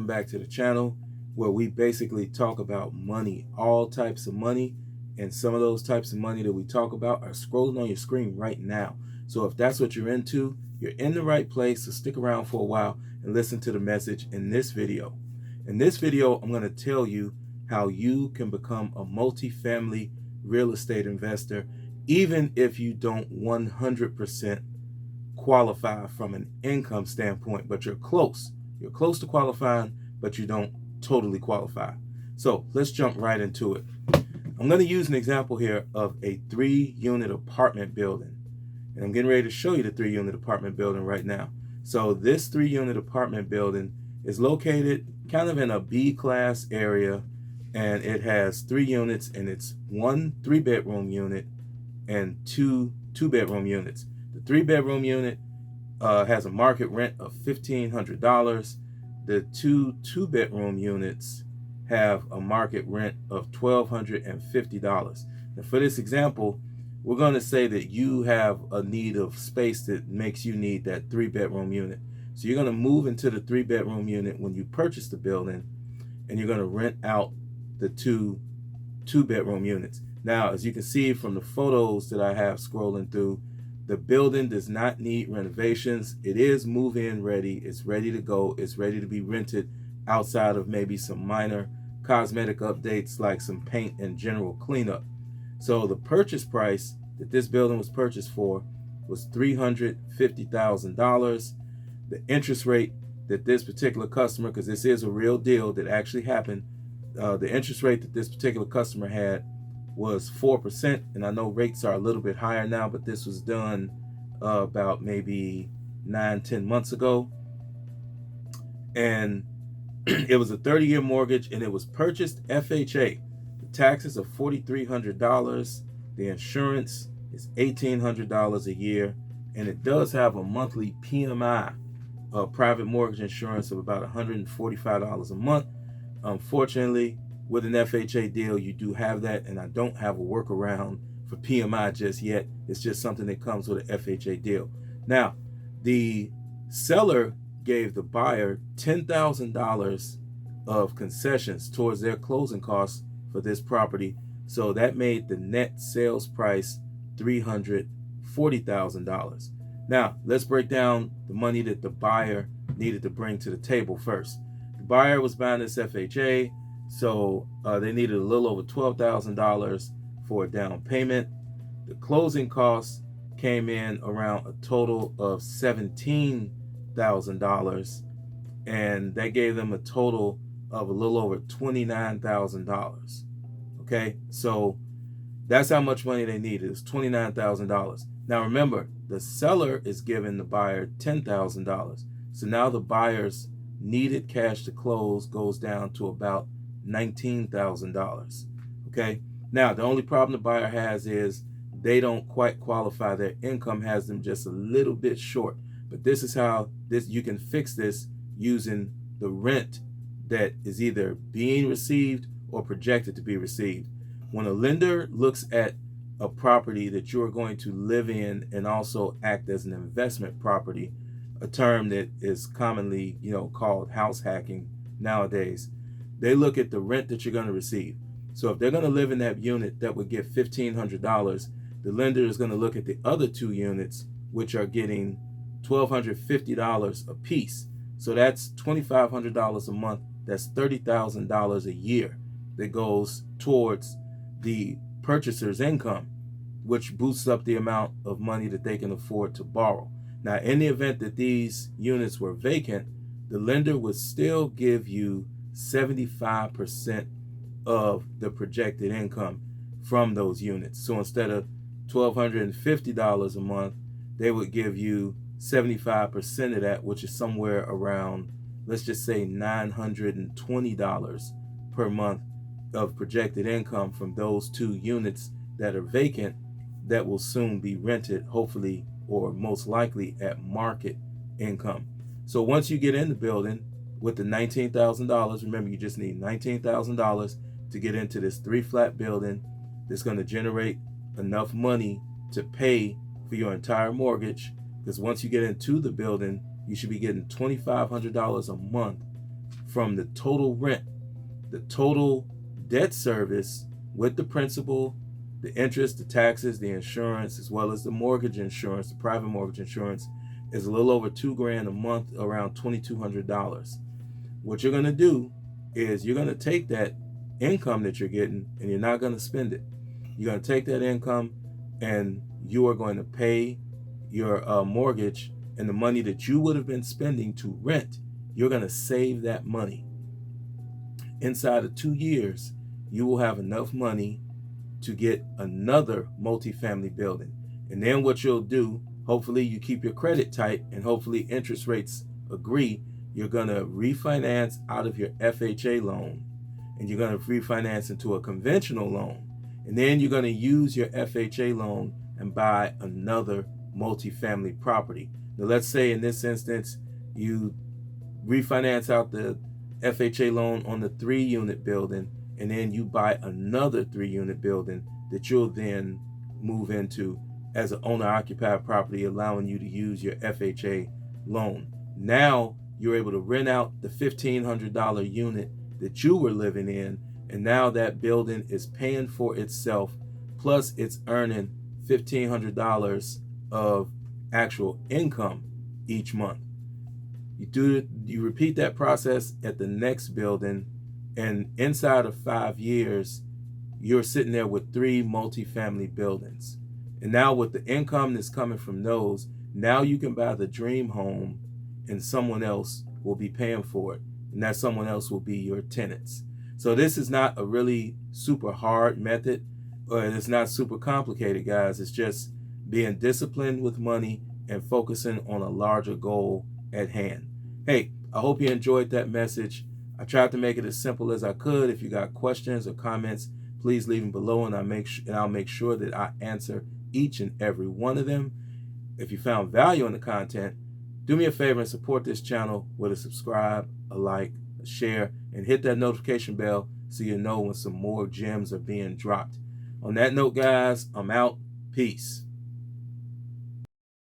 welcome back to the channel where we basically talk about money, all types of money, and some of those types of money that we talk about are scrolling on your screen right now. So if that's what you're into, you're in the right place, so stick around for a while and listen to the message in this video. In this video, I'm going to tell you how you can become a multifamily real estate investor even if you don't 100% qualify from an income standpoint, but you're close. You're close to qualifying, but you don't totally qualify. So let's jump right into it. I'm going to use an example here of a 3-unit apartment building. And I'm getting ready to show you the 3-unit apartment building right now. So this 3-unit apartment building is located kind of in a B-class area, and it has 3 units, and it's 1 3-bedroom unit and 2 2-bedroom units. The 3-bedroom unit has a market rent of $1,500. The 2 2-bedroom units have a market rent of $1,250. Now for this example, we're going to say that you have a need of space that makes you need that 3-bedroom unit. So you're going to move into the 3-bedroom unit when you purchase the building, and you're going to rent out the 2 2-bedroom units. Now, as you can see from the photos that I have scrolling through, the building does not need renovations. It is move-in ready. It's ready to go. It's ready to be rented outside of maybe some minor cosmetic updates like some paint and general cleanup. So the purchase price that this building was purchased for was $350,000. The interest rate that this particular customer, because this is a real deal that actually happened, the interest rate that this particular customer had was 4%, and I know rates are a little bit higher now, but this was done about maybe 9-10 months ago, and it was a 30-year mortgage, and it was purchased FHA. The taxes are $4,300. The insurance is $1,800 a year, and it does have a monthly PMI, private mortgage insurance, of about $145 a month. Unfortunately, with an FHA deal, you do have that, and I don't have a workaround for PMI just yet. It's just something that comes with an FHA deal. Now, the seller gave the buyer $10,000 of concessions towards their closing costs for this property, so that made the net sales price $340,000. Now, let's break down the money that the buyer needed to bring to the table first. The buyer was buying this FHA, so they needed a little over $12,000 for a down payment. The closing costs came in around a total of $17,000, and that gave them a total of a little over $29,000. Okay, so that's how much money they needed. It's $29,000. Now remember, the seller is giving the buyer $10,000. So now the buyer's needed cash to close goes down to about $19,000. Okay, now the only problem the buyer has is they don't quite qualify. Their income has them just a little bit short. But this is how you can fix this using the rent that is either being received or projected to be received. When a lender looks at a property that you are going to live in and also act as an investment property, a term that is commonly, called house hacking nowadays, they look at the rent that you're going to receive. So if they're going to live in that unit that would get $1,500, the lender is going to look at the other 2 units, which are getting $1,250 a piece. So that's $2,500 a month. That's $30,000 a year that goes towards the purchaser's income, which boosts up the amount of money that they can afford to borrow. Now, in the event that these units were vacant, the lender would still give you 75% of the projected income from those units. So instead of $1,250 a month, they would give you 75% of that, which is somewhere around, let's just say, $920 per month of projected income from those 2 units that are vacant that will soon be rented, hopefully, or most likely at market income. So once you get in the building with the $19,000, remember, you just need $19,000 to get into this 3-flat building that's going to generate enough money to pay for your entire mortgage, because once you get into the building, you should be getting $2,500 a month from the total rent, the total debt service with the principal, the interest, the taxes, the insurance, as well as the mortgage insurance, the private mortgage insurance, is a little over $2,000 a month, around $2,200. What you're going to do is you're going to take that income that you're getting and you're not going to spend it. You're going to take that income and you are going to pay your mortgage, and the money that you would have been spending to rent, you're going to save that money. Inside of 2 years, you will have enough money to get another multifamily building. And then what you'll do, hopefully you keep your credit tight and hopefully interest rates agree, you're going to refinance out of your FHA loan and you're going to refinance into a conventional loan. And then you're going to use your FHA loan and buy another multifamily property. Now, let's say in this instance, you refinance out the FHA loan on the 3-unit building, and then you buy another 3-unit building that you'll then move into as an owner-occupied property, allowing you to use your FHA loan. Now you're able to rent out the $1,500 unit that you were living in, and now that building is paying for itself, plus it's earning $1,500 of actual income each month. You repeat that process at the next building, and inside of 5 years, you're sitting there with 3 multifamily buildings. And now with the income that's coming from those, now you can buy the dream home and someone else will be paying for it. And that someone else will be your tenants. So this is not a really super hard method, or it's not super complicated, guys. It's just being disciplined with money and focusing on a larger goal at hand. Hey, I hope you enjoyed that message. I tried to make it as simple as I could. If you got questions or comments, please leave them below, and I'll make sure that I answer each and every one of them. If you found value in the content, do me a favor and support this channel with a subscribe, a like, a share, and hit that notification bell so you know when some more gems are being dropped. On that note, guys, I'm out. Peace.